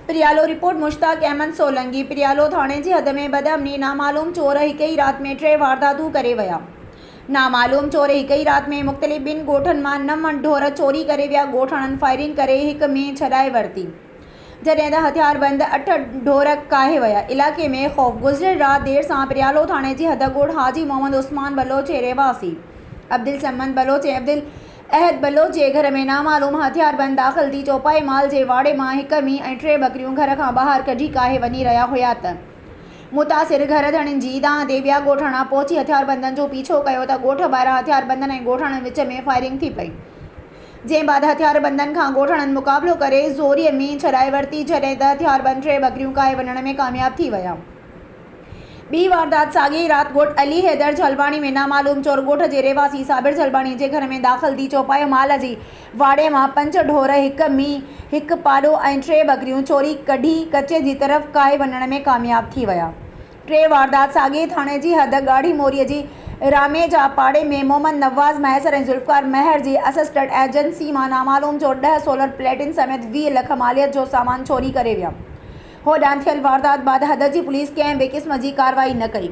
प्रियालो report Mushtaq Ahmad Solanki. प्रियालो थाणे जी हद में बदअमनी नामालूम चोर हिक ई रात में 3 वारदातूं करे विया। नामालूम चोर हिक ई रात में मुख़्तलिफ़ 2 ॻोठनि मां 9 ढोर चोरी करे विया। ॻोठाणनि फायरिंग करे हिक में छॾाए वरिती, जॾहिं त हथियारबंद 8 ढोर काहे विया। इलाइक़े में ख़ौफ़। गुज़िरियल राति देर सां प्रियालो थाणे जी हद ॻोठ हाजी मोहम्मद उस्मान बलोच जे रहवासी अब्दुल समद बलोच ऐं अब्दुल अहद बलोच जे घर में नामालूम हथियारबंद दाख़िल थी चौपाई माल जे वाड़े मां हिक मींहुं ऐं 3 बकरियूं घर खां ॿाहिरि कढी काहे वञी रहिया हुआ त मुतासिर घर धणियुनि जी दांह ते ॿिया ॻोठाणा पहुची हथियारबंदनि जो पीछो कयो त ॻोठ ॿाहिरां हथियारबंदनि ऐं ॻोठाणनि विच में फायरिंग थी पई, जंहिं बाद हथियारबंदनि खां ॻोठाणनि मुक़ाबिलो करे ज़ोरीअ में छॾाए वरिती, जॾहिं त हथियारबंद 3 बकरियूं काहे वञण में कामयाब थी विया। ॿी वारदात साॻिए राति ॻोठ अली हैदर झलवाणी में नामालूम चोर ॻोठ जे रहवासी साबिर झलवाणी जे घर में दाख़िल थी चौपाई माल जी वाड़े मां 5 ढोर हिक मींहुं हिक पाॾो ऐं 3 बकरियूं चोरी कढी कचे जी तरफ़ काहे वञण में कामयाब थी विया। 3 वारदात साॻिए थाणे जी हद ॻाढ़ी मोरीअ जी रामेजा पाड़े में मोहम्मद नवाज़ मैसर ऐं ज़ुल्फ़कार महर जी असिस्टेंट एजेंसी मां नामालूम चोर 10 सोलर प्लेटुनि समेत 20 लख मालियत जो सामान चोरी करे विया। होॾां थियल वारदात बाद हद जी पुलिस कंहिं बि क़िस्म जी कार्रवाई न कई।